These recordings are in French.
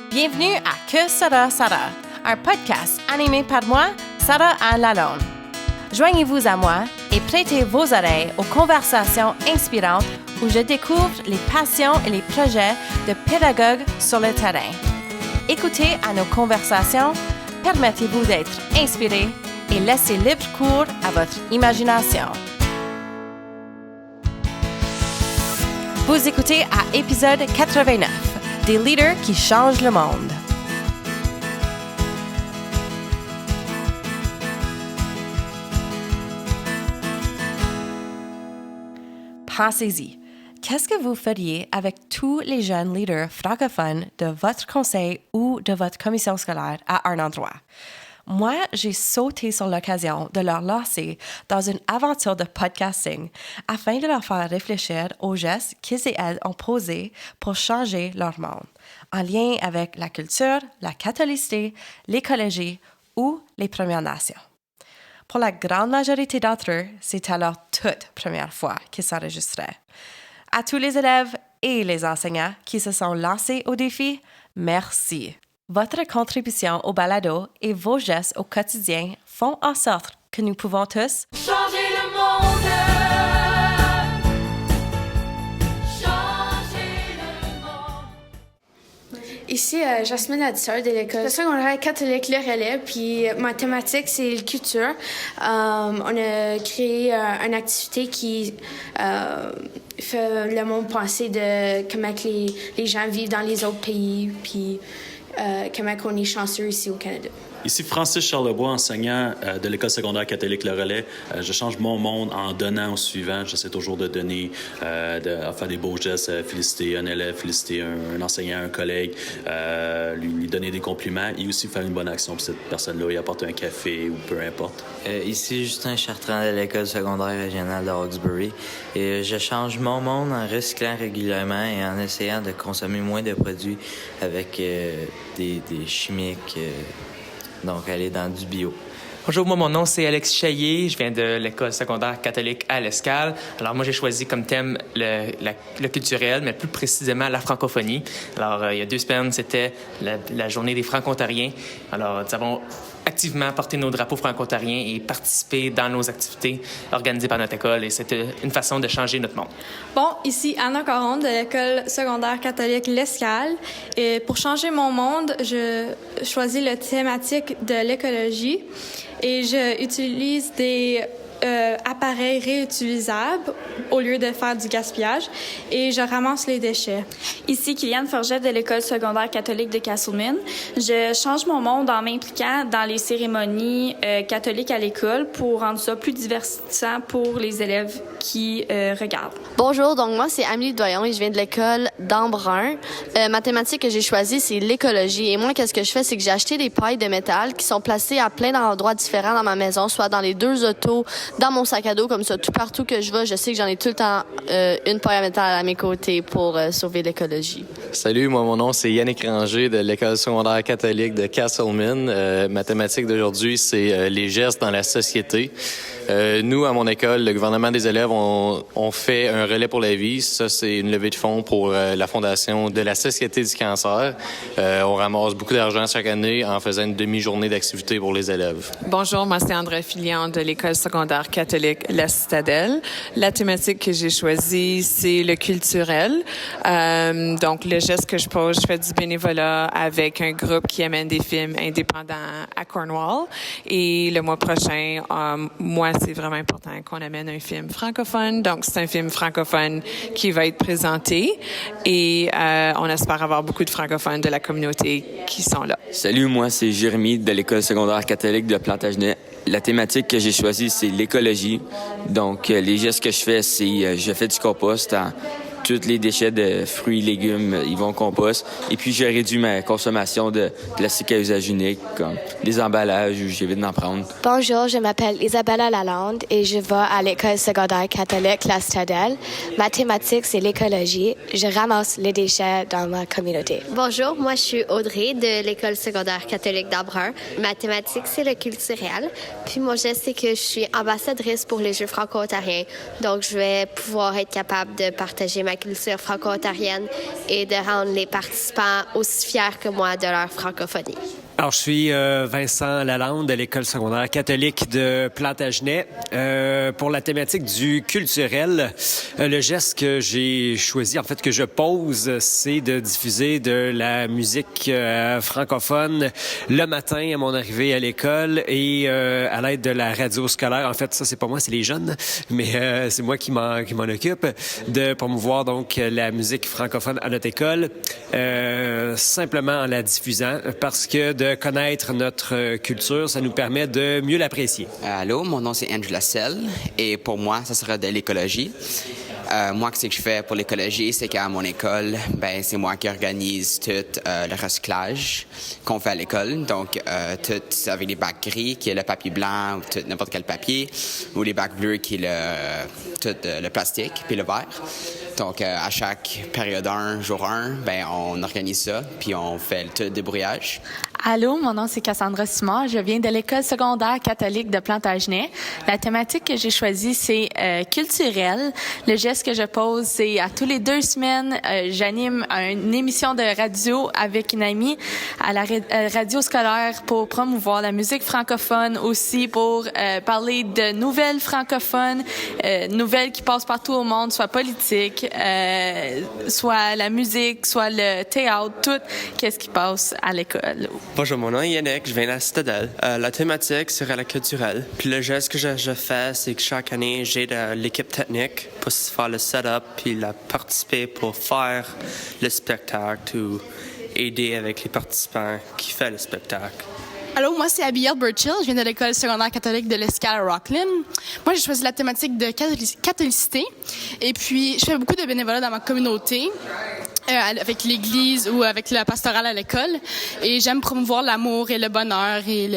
Bienvenue à Que Sera Sarah, un podcast animé par moi, Sarah Anne Lalonde. Joignez-vous à moi et prêtez vos oreilles aux conversations inspirantes où je découvre les passions et les projets de pédagogues sur le terrain. Écoutez à nos conversations, permettez-vous d'être inspiré et laissez libre cours à votre imagination. Vous écoutez à épisode 89, des leaders qui changent le monde. Pensez-y, qu'est-ce que vous feriez avec tous les jeunes leaders francophones de votre conseil ou de votre commission scolaire à un endroit? Moi, j'ai sauté sur l'occasion de leur lancer dans une aventure de podcasting afin de leur faire réfléchir aux gestes qu'ils et elles ont posés pour changer leur monde, en lien avec la culture, la catholicité, l'écologie ou les Premières Nations. Pour la grande majorité d'entre eux, c'est leur toute première fois qu'ils s'enregistraient. À tous les élèves et les enseignants qui se sont lancés au défi, merci. Votre contribution au balado et vos gestes au quotidien font en sorte que nous pouvons tous changer le monde. Changer le monde. Ici, Jasmine Ladisseur de l'école secondaire catholique Le Relais, puis ma thématique, c'est la culture. On a créé une activité qui fait le monde penser de comment que les gens vivent dans les autres pays, puis comment on est chanceux ici au Canada. Ici Francis Charlebois, enseignant de l'École secondaire catholique Le Relais. Je change mon monde en donnant au suivant. J'essaie toujours de donner, de faire des beaux gestes, féliciter un élève, féliciter un enseignant, un collègue, lui donner des compliments et aussi faire une bonne action pour cette personne-là, y apporter un café ou peu importe. Ici Justin Chartrand de l'École secondaire régionale de Hawkesbury. Et je change mon monde en recyclant régulièrement et en essayant de consommer moins de produits avec des chimiques. Donc, aller dans du bio. Bonjour, moi, mon nom, c'est Alex Chaillé. Je viens de l'École secondaire catholique à l'Escale. Alors, moi, j'ai choisi comme thème le culturel, mais plus précisément la francophonie. Alors, il y a 2 semaines, c'était la journée des Franco-Ontariens. Alors, nous avons activement porté nos drapeaux franco-ontariens et participé dans nos activités organisées par notre école. Et c'était une façon de changer notre monde. Bon, ici Anna Caron de l'École secondaire catholique L'Escale. Et pour changer mon monde, je choisis la thématique de l'écologie et je utilise des appareils réutilisables au lieu de faire du gaspillage et je ramasse les déchets. Ici Kyliane Forget de l'École secondaire catholique de Castleman. Je change mon monde en m'impliquant dans les cérémonies catholiques à l'école pour rendre ça plus divertissant pour les élèves qui regardent. Bonjour, donc moi c'est Amélie Doyon et je viens de l'école d'Embrun. Ma thématique que j'ai choisie c'est l'écologie et moi qu'est-ce que je fais c'est que j'ai acheté des pailles de métal qui sont placées à plein d'endroits différents dans ma maison, soit dans les 2 autos, dans mon sac à dos, comme ça, tout partout que je vais, je sais que j'en ai tout le temps une paille à métal à mes côtés pour sauver l'écologie. Salut, moi, mon nom, c'est Yannick Ranger de l'École secondaire catholique de Castleman. Ma thématique d'aujourd'hui, c'est les gestes dans la société. Nous, à mon école, le gouvernement des élèves, on fait un relais pour la vie. Ça, c'est une levée de fonds pour la fondation de la Société du cancer. On ramasse beaucoup d'argent chaque année en faisant une demi-journée d'activité pour les élèves. Bonjour, moi, c'est André Filion de l'École secondaire catholique La Citadelle. La thématique que j'ai choisie, c'est le culturel. Donc, le geste que je pose, je fais du bénévolat avec un groupe qui amène des films indépendants à Cornwall. Et le mois prochain, moi, c'est vraiment important qu'on amène un film francophone. Donc, c'est un film francophone qui va être présenté et on espère avoir beaucoup de francophones de la communauté qui sont là. Salut, moi, c'est Jérémy de l'École secondaire catholique de Plantagenet. La thématique que j'ai choisie, c'est l'écologie. Donc, les gestes que je fais, c'est je fais du compost. Tous les déchets de fruits et légumes, ils vont au compost. Et puis, je réduis ma consommation de plastique à usage unique, comme des emballages, où j'évite d'en prendre. Bonjour, je m'appelle Isabella Lalonde et je vais à l'École secondaire catholique La Citadelle. Ma thématique, c'est l'écologie. Je ramasse les déchets dans ma communauté. Bonjour, moi, je suis Audrey de l'École secondaire catholique d'Embrun. Ma thématique, c'est le culturel. Puis mon geste, c'est que je suis ambassadrice pour les Jeux franco-ontariens. Donc, je vais pouvoir être capable de partager ma la culture franco-ontarienne et de rendre les participants aussi fiers que moi de leur francophonie. Alors, je suis Vincent Lalande de l'École secondaire catholique de Plantagenet. Pour la thématique du culturel, le geste que j'ai choisi, en fait, que je pose, c'est de diffuser de la musique francophone le matin à mon arrivée à l'école et à l'aide de la radio scolaire. En fait, ça, c'est pas moi, c'est les jeunes, mais c'est moi qui m'en occupe, de promouvoir donc la musique francophone à notre école, simplement en la diffusant, parce que de connaître notre culture, ça nous permet de mieux l'apprécier. Allô, mon nom c'est Andrew Lasselle et pour moi, ça sera de l'écologie. Moi, ce que je fais pour l'écologie, c'est qu'à mon école, c'est moi qui organise tout le recyclage qu'on fait à l'école. Donc, tout avec les bacs gris, qui est le papier blanc, ou tout, n'importe quel papier, ou les bacs bleus, qui est tout le plastique, puis le verre. Donc, à chaque période 1, jour 1, on organise ça, puis on fait tout le débrouillage. Allô, mon nom c'est Cassandra Simard. Je viens de l'École secondaire catholique de Plantagenet. La thématique que j'ai choisie, c'est culturel. Le geste que je pose, c'est à tous les 2 semaines, j'anime une émission de radio avec une amie à la radio scolaire pour promouvoir la musique francophone, aussi pour parler de nouvelles francophones, nouvelles qui passent partout au monde, soit politique, soit la musique, soit le théâtre, tout qu'est-ce qui passe à l'école. Bonjour, mon nom est Yannick, je viens de la Citadelle. La thématique serait la culturelle. Puis le geste que je fais, c'est que chaque année, j'ai de l'équipe technique pour faire le setup puis participer pour faire le spectacle ou aider avec les participants qui font le spectacle. Allô, moi c'est Abigail Burchill, je viens de l'École secondaire catholique de l'Escale à Rockland. Moi, j'ai choisi la thématique de catholicité et puis je fais beaucoup de bénévolat dans ma communauté. Avec l'église ou avec la pastorale à l'école. Et j'aime promouvoir l'amour et le bonheur et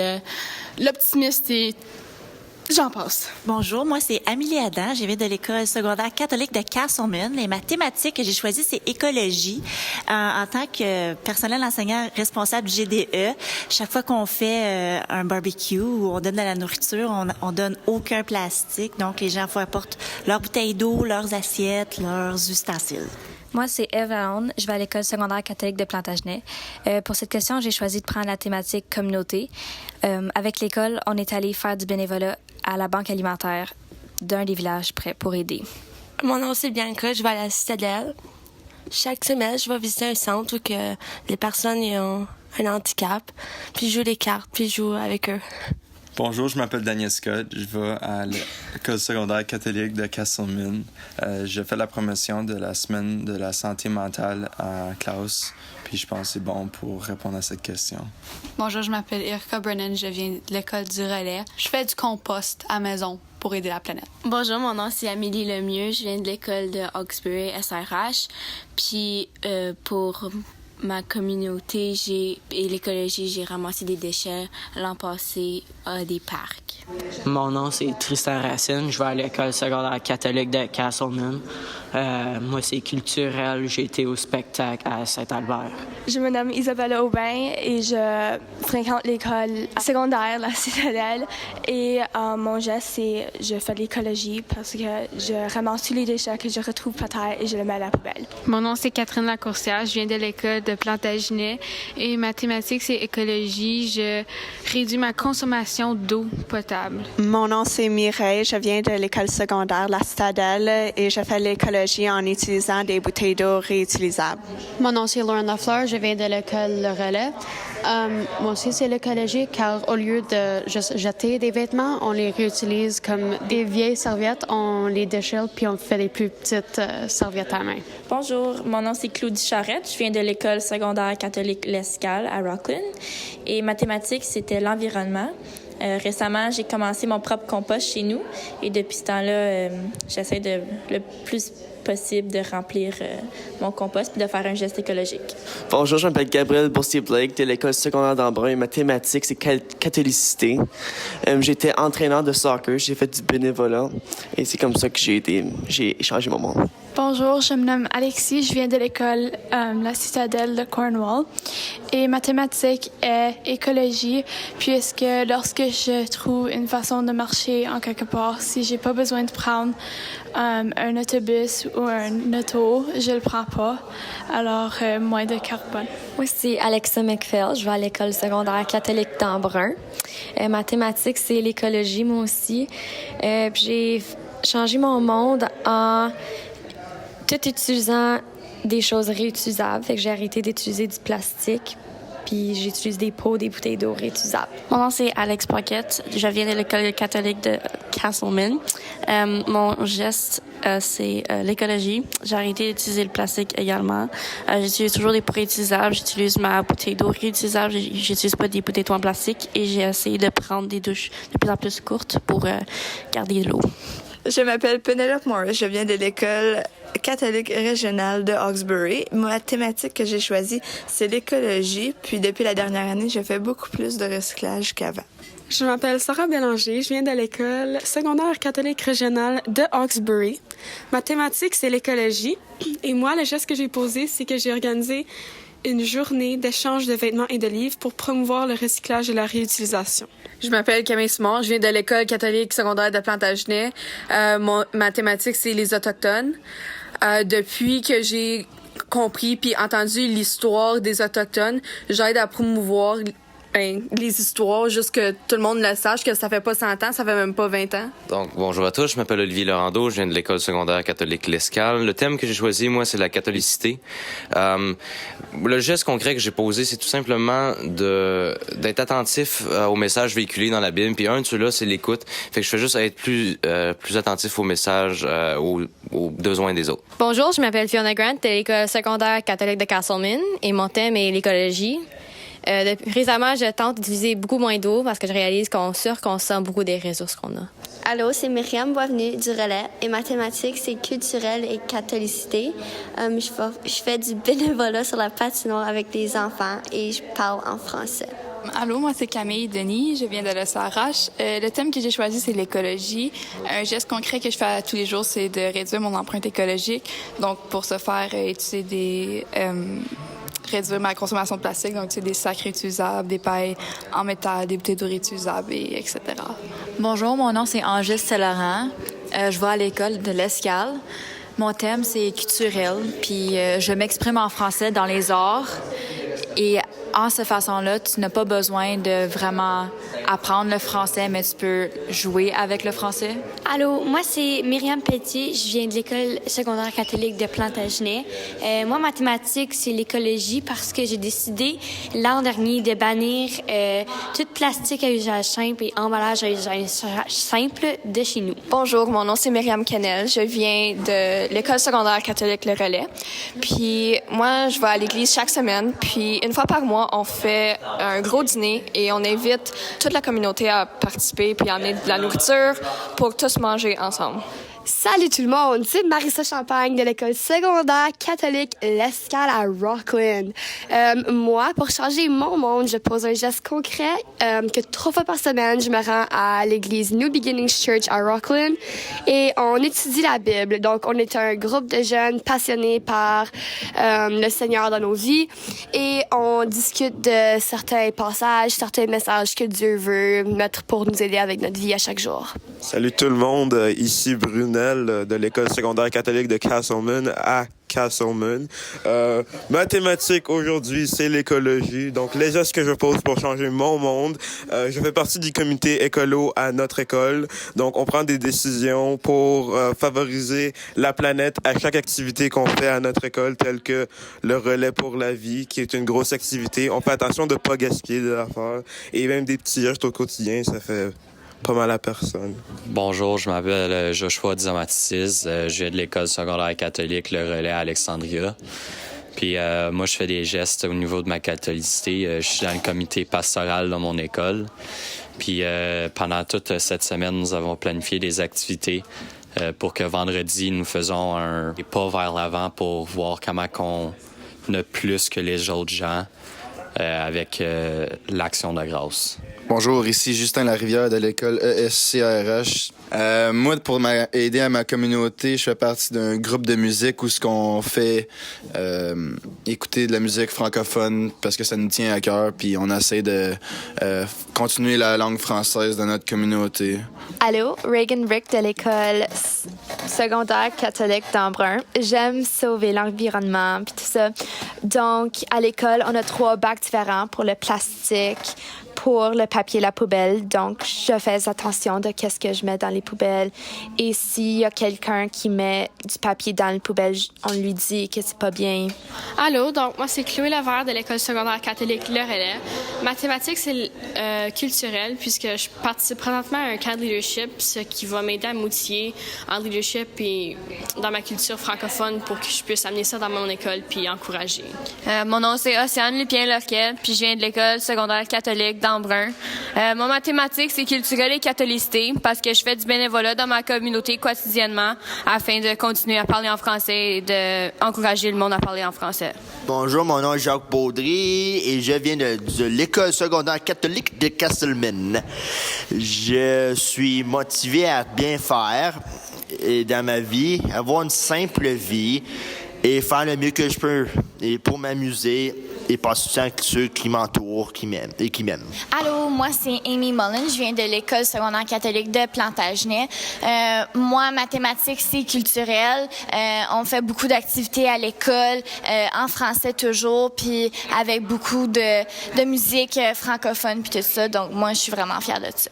l'optimisme et j'en passe. Bonjour, moi c'est Amélie Adam, je viens de l'École secondaire catholique de Castleman et ma thématique que j'ai choisie c'est écologie. En tant que personnel enseignant responsable du GDE, chaque fois qu'on fait un barbecue ou on donne de la nourriture, on donne aucun plastique. Donc les gens apportent leurs bouteilles d'eau, leurs assiettes, leurs ustensiles. Moi, c'est Eve Aoun. Je vais à l'École secondaire catholique de Plantagenet. Pour cette question, j'ai choisi de prendre la thématique communauté. Avec l'école, on est allé faire du bénévolat à la banque alimentaire d'un des villages près pour aider. Mon nom, c'est Bianca. Je vais à la Citadelle. Chaque semaine, je vais visiter un centre où que les personnes ont un handicap. Puis je joue les cartes, puis je joue avec eux. Bonjour, je m'appelle Daniel Scott. Je vais à l'École secondaire catholique de Castleman. Je fais la promotion de la semaine de la santé mentale en classe. Puis je pense que c'est bon pour répondre à cette question. Bonjour, je m'appelle Erica Brennan. Je viens de l'École du Relais. Je fais du compost à maison pour aider la planète. Bonjour, mon nom c'est Amélie Lemieux. Je viens de l'École de Hawkesbury SRH. Puis pour ma communauté et l'écologie, j'ai ramassé des déchets l'an passé à des parcs. Mon nom, c'est Tristan Racine. Je vais à l'École secondaire catholique de Castleman. Moi, c'est culturel. J'ai été au spectacle à Saint-Albert. Je me nomme Isabella Aubin et je fréquente l'école secondaire, la Citadelle. Et mon geste, c'est je fais de l'écologie parce que je ramasse tous les déchets que je retrouve par terre et je les mets à la poubelle. Mon nom, c'est Catherine Lacourcière. Je viens de l'école de Plantagenet et ma thématique, c'est écologie. Je réduis ma consommation d'eau potable. Mon nom, c'est Mireille. Je viens de l'école secondaire La Citadelle et je fais l'écologie en utilisant des bouteilles d'eau réutilisables. Mon nom, c'est Lauren Lafleur. Je viens de l'école Le Relais. Moi aussi, c'est l'écologie car au lieu de juste jeter des vêtements, on les réutilise comme des vieilles serviettes. On les déchire puis on fait des plus petites serviettes à main. Bonjour, mon nom, c'est Claudie Charette. Je viens de l'École secondaire catholique L'Escale à Rockland. Et ma thématique, c'était l'environnement. Récemment, j'ai commencé mon propre compost chez nous et depuis ce temps-là, j'essaie de le plus possible de remplir mon compost et de faire un geste écologique. Bonjour, je m'appelle Gabriel Boursier-Blake de l'École secondaire d'Embrun. Ma thématique, c'est catholicité. J'étais entraîneur de soccer, j'ai fait du bénévolat et c'est comme ça que j'ai changé mon monde. Bonjour, je me nomme Alexis, je viens de l'école La Citadelle de Cornwall et mathématiques et écologie puisque lorsque je trouve une façon de marcher en quelque part, si j'ai pas besoin de prendre un autobus ou un auto, je le prends pas, alors moins de carbone. Moi, c'est Alexa McPhail, je vais à l'école secondaire catholique d'Embrun. Mathématiques, c'est l'écologie, moi aussi. J'ai changé mon monde en tout utilisant des choses réutilisables. Fait que j'ai arrêté d'utiliser du plastique. Puis j'utilise des pots, des bouteilles d'eau réutilisables. Mon nom, c'est Alex Pocket. Je viens de l'école catholique de Castleman. Mon geste, c'est l'écologie. J'ai arrêté d'utiliser le plastique également. J'utilise toujours des pots réutilisables. J'utilise ma bouteille d'eau réutilisable. J'utilise pas des bouteilles d'eau en plastique. Et j'ai essayé de prendre des douches de plus en plus courtes pour garder l'eau. Je m'appelle Penelope Morris. Je viens de l'école catholique régionale de Hawkesbury. Ma thématique que j'ai choisie, c'est l'écologie. Puis depuis la dernière année, je fais beaucoup plus de recyclage qu'avant. Je m'appelle Sarah Bélanger. Je viens de l'école secondaire catholique régionale de Hawkesbury. Ma thématique, c'est l'écologie. Et moi, le geste que j'ai posé, c'est que j'ai organisé une journée d'échange de vêtements et de livres pour promouvoir le recyclage et la réutilisation. Je m'appelle Camille Simon, je viens de l'école catholique secondaire de Plantagenet. Ma thématique, c'est les Autochtones. Depuis que j'ai compris puis entendu l'histoire des Autochtones, j'aide à promouvoir les histoires, juste que tout le monde le sache, que ça fait pas 100 ans, ça fait même pas 20 ans. Donc, bonjour à tous, je m'appelle Olivier Laurando, je viens de l'école secondaire catholique L'Escale. Le thème que j'ai choisi, moi, c'est la catholicité. Le geste concret que j'ai posé, c'est tout simplement d'être attentif aux messages véhiculés dans la Bible. Puis un de ceux-là, c'est l'écoute. Fait que je fais juste être plus attentif aux messages, aux besoins des autres. Bonjour, je m'appelle Fiona Grant de l'école secondaire catholique de Castleman et mon thème est l'écologie. Récemment, je tente d'utiliser beaucoup moins d'eau parce que je réalise qu'on surconsomme beaucoup des ressources qu'on a. Allô, c'est Myriam Boisvenu du Relais et ma thématique, c'est culturel et catholicité. Je fais du bénévolat sur la patinoire avec des enfants et je parle en français. Allô, moi c'est Camille Denis, je viens de l'ESRH. Le thème que j'ai choisi, c'est l'écologie. Un geste concret que je fais tous les jours, c'est de réduire mon empreinte écologique. Donc, pour ce faire, utiliser réduire ma consommation de plastique, donc des sacs réutilisables, des pailles en métal, des bouteilles d'eau réutilisables, etc. Bonjour, mon nom c'est Angèle Saint-Laurent. Je vais à l'école de l'Escale. Mon thème c'est culturel, puis je m'exprime en français dans les arts. Et en cette façon-là, tu n'as pas besoin de vraiment apprendre le français, mais tu peux jouer avec le français. Allô, moi c'est Myriam Petit, je viens de l'école secondaire catholique de Plantagenet. Moi, ma thématique, c'est l'écologie parce que j'ai décidé l'an dernier de bannir tout plastique à usage simple et emballage à usage simple de chez nous. Bonjour, mon nom c'est Myriam Kennel, je viens de l'école secondaire catholique Le Relais. Puis moi, je vais à l'église chaque semaine, puis une fois par mois, on fait un gros dîner et on invite toute la communauté à participer puis à amener de la nourriture pour tous manger ensemble. Salut tout le monde, c'est Marissa Champagne de l'école secondaire catholique L'Escale à Rockland. Moi, pour changer mon monde, je pose un geste concret que 3 fois par semaine, je me rends à l'église New Beginnings Church à Rockland et on étudie la Bible. Donc, on est un groupe de jeunes passionnés par le Seigneur dans nos vies et on discute de certains passages, certains messages que Dieu veut mettre pour nous aider avec notre vie à chaque jour. Salut tout le monde, ici Brunel de l'école secondaire catholique de Castleman à Castleman. Ma thématique aujourd'hui, c'est l'écologie. Donc, les gestes que je pose pour changer mon monde. Je fais partie du comité écolo à notre école. Donc, on prend des décisions pour favoriser la planète à chaque activité qu'on fait à notre école, telle que le relais pour la vie, qui est une grosse activité. On fait attention de pas gaspiller de l'affaire. Et même des petits gestes au quotidien, ça fait pas mal à personne. Bonjour, je m'appelle Joshua Diamatitis. Je viens de l'école secondaire catholique Le Relais à Alexandria. Puis moi, je fais des gestes au niveau de ma catholicité. Je suis dans le comité pastoral de mon école. Puis pendant toute cette semaine, nous avons planifié des activités pour que vendredi, nous faisons un pas vers l'avant pour voir comment on a plus que les autres gens avec l'Action de grâce. Bonjour, ici Justin Larivière de l'école ESCRH. Moi, pour aider à ma communauté, je fais partie d'un groupe de musique où ce qu'on fait écouter de la musique francophone parce que ça nous tient à cœur, puis on essaie de continuer la langue française dans notre communauté. Allô, Reagan Brick de l'école secondaire catholique d'Embrun. J'aime sauver l'environnement puis tout ça. Donc, à l'école, on a 3 bacs différents pour le plastique, pour le papier, la poubelle. Donc, je fais attention de qu'est-ce que je mets dans les poubelles. Et s'il y a quelqu'un qui met du papier dans les poubelles, on lui dit que c'est pas bien. Allô, donc moi c'est Chloé Levert de l'école secondaire catholique Le Relais. Mathématiques, c'est culturel puisque je participe présentement à un camp de leadership, ce qui va m'aider à m'outiller en leadership et dans ma culture francophone pour que je puisse amener ça dans mon école puis encourager. Mon nom c'est Océane Lupien-Lorquet, puis je viens de l'école secondaire catholique d'Embrun. Mon mathématique, c'est culturel et catholicité parce que je fais du bénévolat dans ma communauté quotidiennement afin de continuer à parler en français et d'encourager le monde à parler en français. Bonjour, mon nom est Jacques Baudry et je viens de l'école secondaire catholique de Castleman. Je suis motivé à bien faire dans ma vie, avoir une simple vie et faire le mieux que je peux et pour m'amuser et passer du temps avec ceux qui m'entourent, qui m'aiment. Allô, moi c'est Amy Mullen, je viens de l'école secondaire catholique de Plantagenet. Moi, mathématiques, c'est culturel. On fait beaucoup d'activités à l'école, en français toujours, puis avec beaucoup de musique francophone puis tout ça. Donc moi, je suis vraiment fière de ça.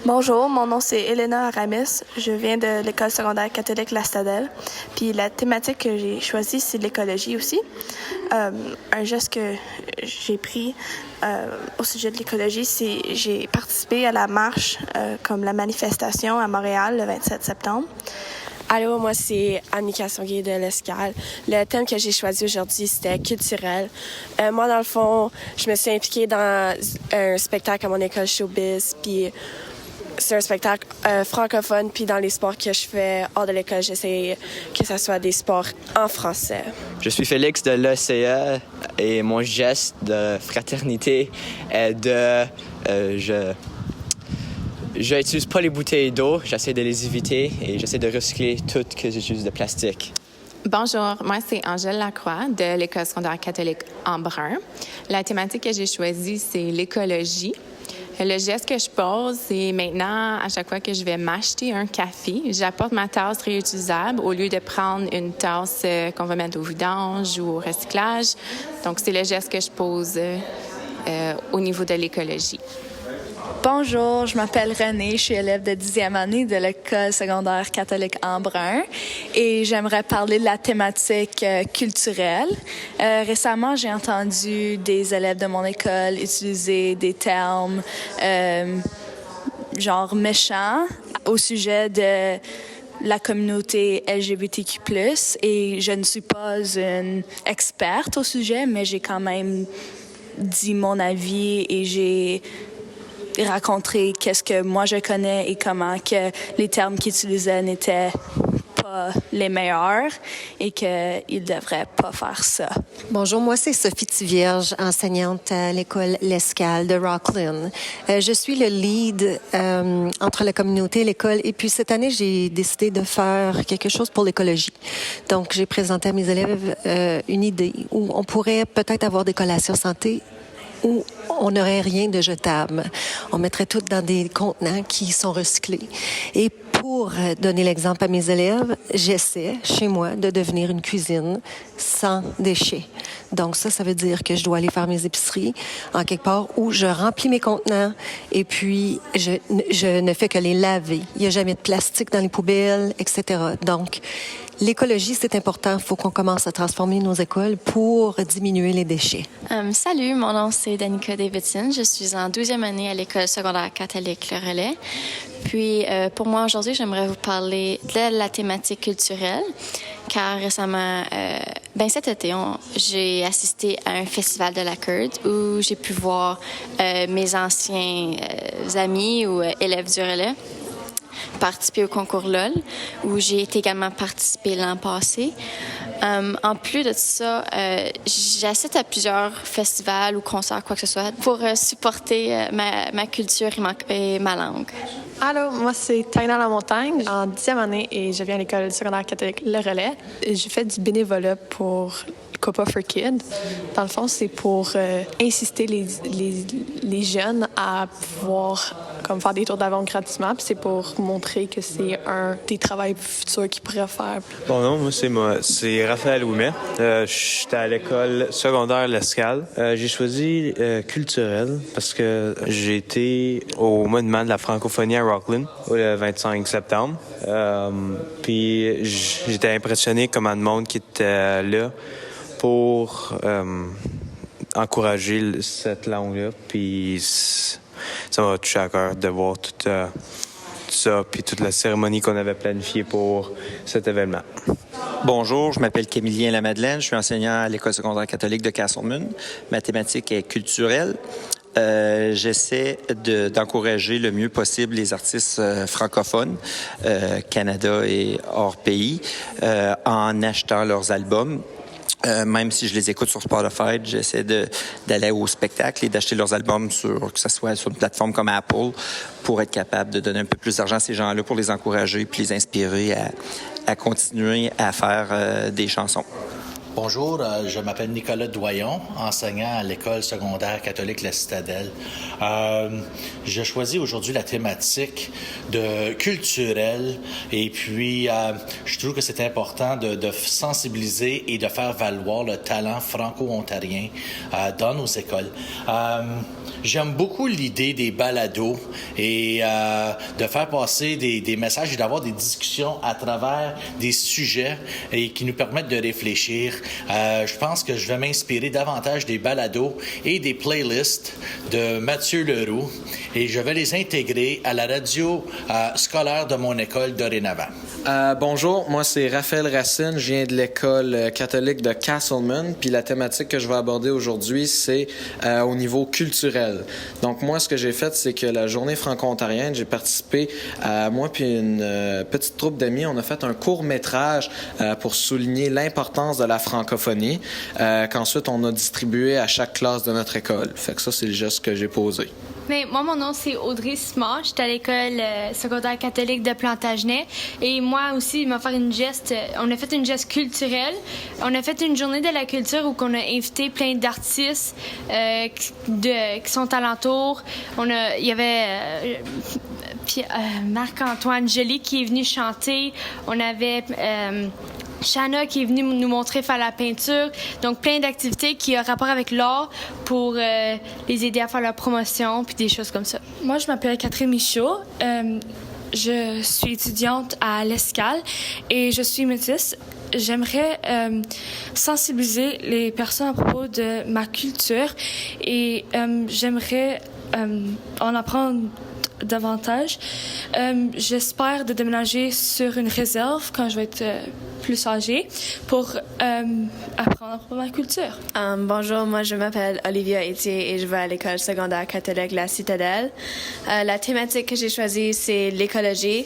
Bonjour, mon nom c'est Elena Aramis. Je viens de l'école secondaire catholique La Stadelle. Puis la thématique que j'ai choisie, c'est l'écologie aussi. Un geste que j'ai pris au sujet de l'écologie, c'est j'ai participé à la marche comme la manifestation à Montréal le 27 septembre. Allô, moi c'est Annika Songuet de l'Escale. Le thème que j'ai choisi aujourd'hui, c'était culturel. Moi, dans le fond, je me suis impliquée dans un spectacle à mon école Showbiz, puis c'est un spectacle francophone, puis dans les sports que je fais hors de l'école, j'essaie que ce soit des sports en français. Je suis Félix de l'ECA et mon geste de fraternité est je n'utilise pas les bouteilles d'eau, j'essaie de les éviter et j'essaie de recycler tout que j'utilise de plastique. Bonjour, moi c'est Angèle Lacroix de l'école secondaire catholique Embrun. La thématique que j'ai choisie, c'est l'écologie. Le geste que je pose, c'est maintenant, à chaque fois que je vais m'acheter un café, j'apporte ma tasse réutilisable au lieu de prendre une tasse qu'on va mettre au vidange ou au recyclage. Donc, c'est le geste que je pose au niveau de l'écologie. Bonjour, je m'appelle Renée, je suis élève de 10e année de l'école secondaire catholique Embrun et j'aimerais parler de la thématique culturelle. Récemment, j'ai entendu des élèves de mon école utiliser des termes genre méchants au sujet de la communauté LGBTQ+, et je ne suis pas une experte au sujet, mais j'ai quand même dit mon avis et j'ai raconter qu'est-ce que moi je connais et comment que les termes qu'ils utilisaient n'étaient pas les meilleurs et qu'ils ne devraient pas faire ça. Bonjour, moi c'est Sophie Tivierge, enseignante à l'école L'Escale de Rockland. Je suis le lead entre la communauté et l'école et puis cette année j'ai décidé de faire quelque chose pour l'écologie. Donc j'ai présenté à mes élèves une idée où on pourrait peut-être avoir des collations santé où on n'aurait rien de jetable. On mettrait tout dans des contenants qui sont recyclés. Et pour donner l'exemple à mes élèves, j'essaie, chez moi, de devenir une cuisine sans déchets. Donc ça veut dire que je dois aller faire mes épiceries en quelque part où je remplis mes contenants et puis je ne fais que les laver. Il n'y a jamais de plastique dans les poubelles, etc. Donc, l'écologie, c'est important. Il faut qu'on commence à transformer nos écoles pour diminuer les déchets. Salut, mon nom c'est Danica Davidson. Je suis en 12e année à l'école secondaire catholique Le Relais. Puis, pour moi, aujourd'hui, j'aimerais vous parler de la thématique culturelle, car récemment, cet été, j'ai assisté à un festival de la CURD où j'ai pu voir mes anciens amis ou élèves du relais. participer au concours LOL, où j'ai également participé l'an passé. En plus de ça, j'assiste à plusieurs festivals ou concerts, quoi que ce soit, pour supporter ma culture et ma langue. Allô, moi c'est Taina Lamontagne, en 10e année et je viens à l'école secondaire catholique Le Relais. J'ai fait du bénévolat pour Copa for Kids. Dans le fond, c'est pour insister les jeunes à pouvoir faire des tours d'avion gratuitement. Puis c'est pour montrer que c'est un des travaux futurs qu'ils pourraient faire. Bon, non, moi, c'est Raphaël Ouimet. J'étais à l'école secondaire L'Escale. J'ai choisi culturel parce que j'ai été au monument de la francophonie à Rockland le 25 septembre. Puis j'étais impressionné comment de monde qui était là pour encourager cette langue-là. Puis ça m'a touché à cœur de voir tout ça, puis toute la cérémonie qu'on avait planifiée pour cet événement. Bonjour, je m'appelle Camillien Lamadeleine, je suis enseignant à l'École secondaire catholique de Castleman. Ma thématique est culturelle. J'essaie d'encourager le mieux possible les artistes francophones, Canada et hors pays, en achetant leurs albums. Même si je les écoute sur Spotify, j'essaie d'aller au spectacle et d'acheter leurs albums que ce soit sur une plateforme comme Apple pour être capable de donner un peu plus d'argent à ces gens-là pour les encourager puis les inspirer à continuer à faire des chansons. Bonjour, je m'appelle Nicolas Doyon, enseignant à l'école secondaire catholique La Citadelle. J'ai choisi aujourd'hui la thématique de culturelle et puis je trouve que c'est important de sensibiliser et de faire valoir le talent franco-ontarien dans nos écoles. J'aime beaucoup l'idée des balados et de faire passer des messages et d'avoir des discussions à travers des sujets et qui nous permettent de réfléchir. Je pense que je vais m'inspirer davantage des balados et des playlists de Mathieu Leroux et je vais les intégrer à la radio scolaire de mon école dorénavant. Bonjour, moi c'est Raphaël Racine, je viens de l'école catholique de Castleman, puis la thématique que je vais aborder aujourd'hui, c'est au niveau culturel. Donc moi, ce que j'ai fait, c'est que la journée franco-ontarienne, j'ai participé, moi puis une petite troupe d'amis, on a fait un court-métrage pour souligner l'importance de la francophonie, qu'ensuite on a distribué à chaque classe de notre école. Fait que ça, c'est le geste que j'ai posé. Mais moi, mon nom, c'est Audrey Simard. J'étais à l'école secondaire catholique de Plantagenet. Et moi aussi, on a fait une geste culturelle. On a fait une journée de la culture où on a invité plein d'artistes qui sont alentours. Il y avait Marc-Antoine Joly qui est venu chanter. On avait Shanna qui est venue nous montrer faire la peinture. Donc, plein d'activités qui ont rapport avec l'art pour les aider à faire leur promotion puis des choses comme ça. Moi, je m'appelle Catherine Michaud. Je suis étudiante à l'Escale et je suis métisse. J'aimerais sensibiliser les personnes à propos de ma culture et j'aimerais en apprendre davantage. J'espère de déménager sur une réserve quand je vais être plus âgée pour apprendre à ma culture. Bonjour, moi je m'appelle Olivia Etier et je vais à l'école secondaire catholique La Citadelle. La thématique que j'ai choisie, c'est l'écologie.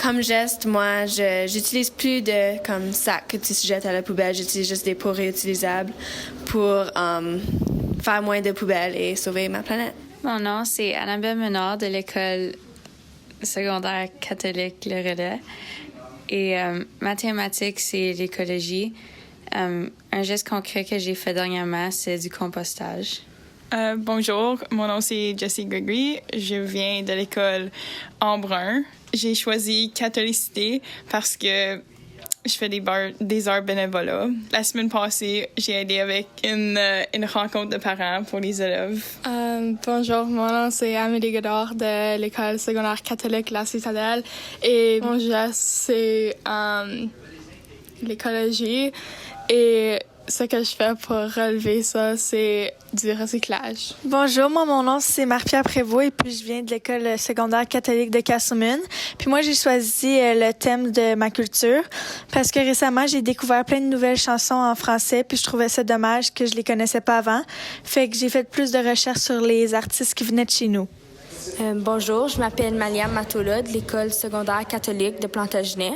Comme geste, moi, j'utilise plus de sacs que tu jettes à la poubelle. J'utilise juste des pots réutilisables pour faire moins de poubelles et sauver ma planète. Mon nom, c'est Annabelle Menard de l'école secondaire catholique Le Relais. Et ma thématique, c'est l'écologie. Un geste concret que j'ai fait dernièrement, c'est du compostage. Bonjour, mon nom c'est Jessie Gregory. Je viens de l'école Embrun. J'ai choisi catholicité parce que je fais des heures bénévolat. La semaine passée, j'ai aidé avec une rencontre de parents pour les élèves. Bonjour, mon nom c'est Amélie Godard de l'école secondaire catholique La Citadelle et mon geste c'est l'écologie et ce que je fais pour relever ça, c'est du recyclage. Bonjour, mon nom, c'est Marie-Pierre Prévost et puis je viens de l'école secondaire catholique de Castleman. Puis moi, j'ai choisi le thème de ma culture parce que récemment, j'ai découvert plein de nouvelles chansons en français puis je trouvais ça dommage que je les connaissais pas avant. Fait que j'ai fait plus de recherches sur les artistes qui venaient de chez nous. Bonjour, je m'appelle Maliam Matola de l'école secondaire catholique de Plantagenet.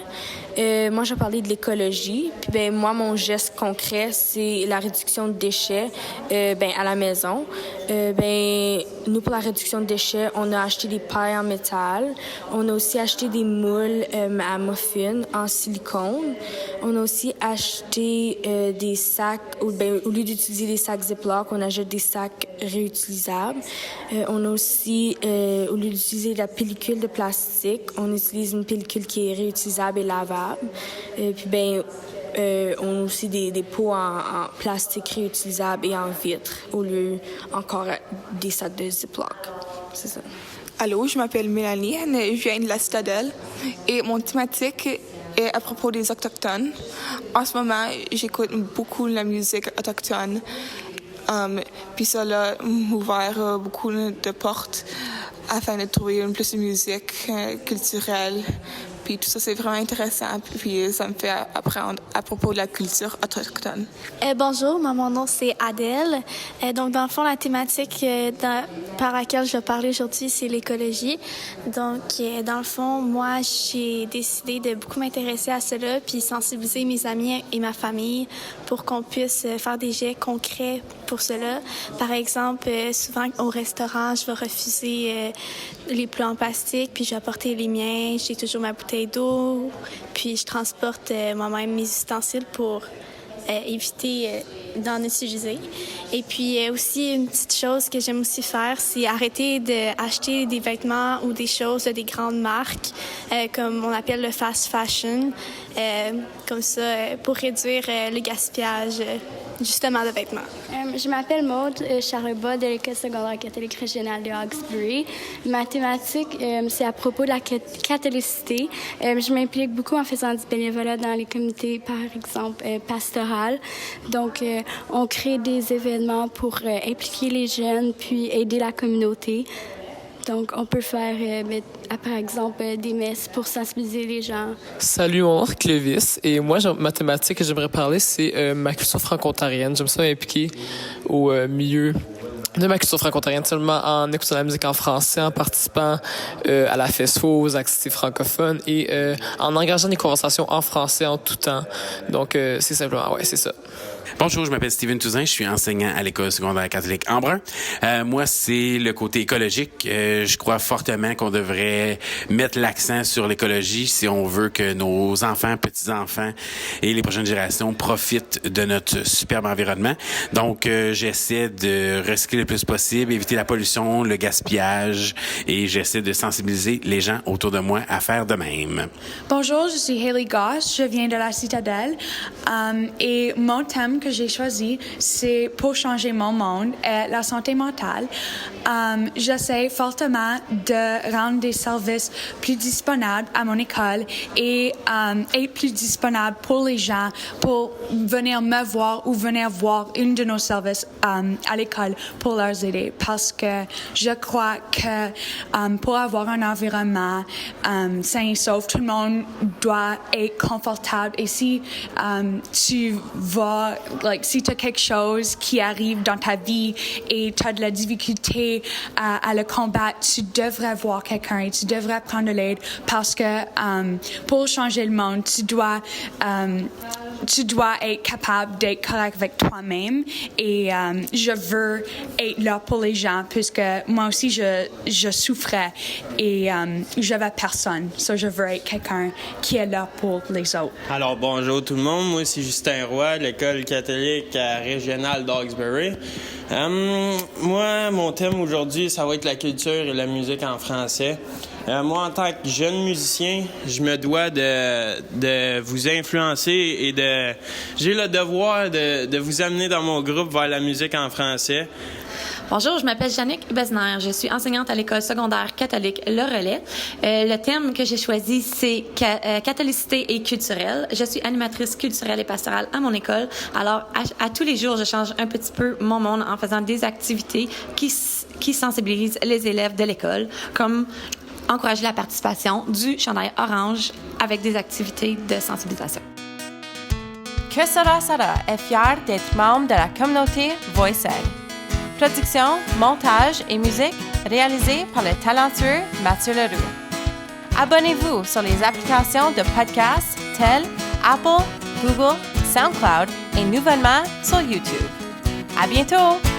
Moi, je vais parler de l'écologie. Puis, moi, mon geste concret, c'est la réduction de déchets à la maison. Nous, pour la réduction de déchets, on a acheté des pailles en métal. On a aussi acheté des moules à muffins en silicone. On a aussi acheté des sacs, au lieu d'utiliser des sacs Ziploc, on achète des sacs réutilisables. On a aussi, au lieu d'utiliser la pellicule de plastique, on utilise une pellicule qui est réutilisable et lavable. On a aussi des pots en plastique réutilisable et en vitre, au lieu encore des sacs de Ziploc. C'est ça. Allô, je m'appelle Mélanie, je viens de la Citadelle et mon thématique est à propos des Autochtones. En ce moment, j'écoute beaucoup la musique autochtone. Puis ça a ouvert beaucoup de portes afin de trouver plus de musique culturelle. Puis tout ça, c'est vraiment intéressant. Puis ça me fait apprendre à propos de la culture autochtone. Bonjour, mon nom c'est Adèle. Donc dans le fond, la thématique par laquelle je vais parler aujourd'hui, c'est l'écologie. Donc dans le fond, moi, j'ai décidé de beaucoup m'intéresser à cela puis sensibiliser mes amis et ma famille pour qu'on puisse faire des gestes concrets pour cela. Par exemple, souvent au restaurant, je vais refuser les plats en plastique puis je vais apporter les miens. J'ai toujours ma bouteille d'eau, puis je transporte moi-même mes ustensiles pour éviter d'en utiliser. Et puis aussi, une petite chose que j'aime aussi faire, c'est arrêter d'acheter des vêtements ou des choses de des grandes marques, comme on appelle le fast fashion, comme ça, pour réduire le gaspillage justement de vêtements. Je m'appelle Maude Charlebois de l'école secondaire catholique régionale de Hawkesbury. Ma thématique, c'est à propos de la catholicité. Je m'implique beaucoup en faisant du bénévolat dans les comités, par exemple, pastorales. Donc, on crée des événements pour impliquer les jeunes puis aider la communauté. Donc, on peut faire, par exemple, des messes pour sensibiliser les gens. Salut, mon nom est Clovis. Et moi, ma thématique que j'aimerais parler, c'est ma culture franco-ontarienne. J'aime ça m'impliquer au milieu de ma culture franco-ontarienne, seulement en écoutant la musique en français, en participant à la FESFO, aux activités francophones et en engageant des conversations en français en tout temps. Donc, c'est simplement, c'est ça. Bonjour, je m'appelle Steven Touzin, je suis enseignant à l'école secondaire catholique Embrun. Moi, c'est le côté écologique. Je crois fortement qu'on devrait mettre l'accent sur l'écologie si on veut que nos enfants, petits-enfants et les prochaines générations profitent de notre superbe environnement. Donc, j'essaie de recycler le plus possible, éviter la pollution, le gaspillage et j'essaie de sensibiliser les gens autour de moi à faire de même. Bonjour, je suis Hayley Goss, je viens de la Citadelle et mon thème que j'ai choisi, c'est pour changer mon monde et la santé mentale. J'essaie fortement de rendre des services plus disponibles à mon école et plus disponibles pour les gens pour venir me voir ou venir voir une de nos services à l'école pour leur aider. Parce que je crois que pour avoir un environnement sain et sauf, tout le monde doit être confortable. Et si tu vas si tu as quelque chose qui arrive dans ta vie et tu as de la difficulté à le combattre, tu devrais voir quelqu'un et tu devrais prendre de l'aide parce que pour changer le monde, tu dois être capable d'être correct avec toi-même et je veux être là pour les gens puisque moi aussi je souffrais et je n'avais personne. So je veux être quelqu'un qui est là pour les autres. Alors bonjour tout le monde, moi c'est Justin Roy, de l'école catholique régionale d'Hawkesbury. Moi, mon thème aujourd'hui, ça va être la culture et la musique en français. Moi, en tant que jeune musicien, je me dois de vous influencer et j'ai le devoir de vous amener dans mon groupe vers la musique en français. Bonjour, je m'appelle Jannick Besner. Je suis enseignante à l'école secondaire catholique Le Relais. Le thème que j'ai choisi, c'est catholicité et culturelle. Je suis animatrice culturelle et pastorale à mon école. Alors, à tous les jours, je change un petit peu mon monde en faisant des activités qui sensibilisent les élèves de l'école, comme encourager la participation du chandail orange avec des activités de sensibilisation. Que Sera Sara est fière d'être membre de la communauté Voicelle. Production, montage et musique réalisés par le talentueux Mathieu Leroux. Abonnez-vous sur les applications de podcasts telles Apple, Google, SoundCloud et nouvellement sur YouTube. À bientôt!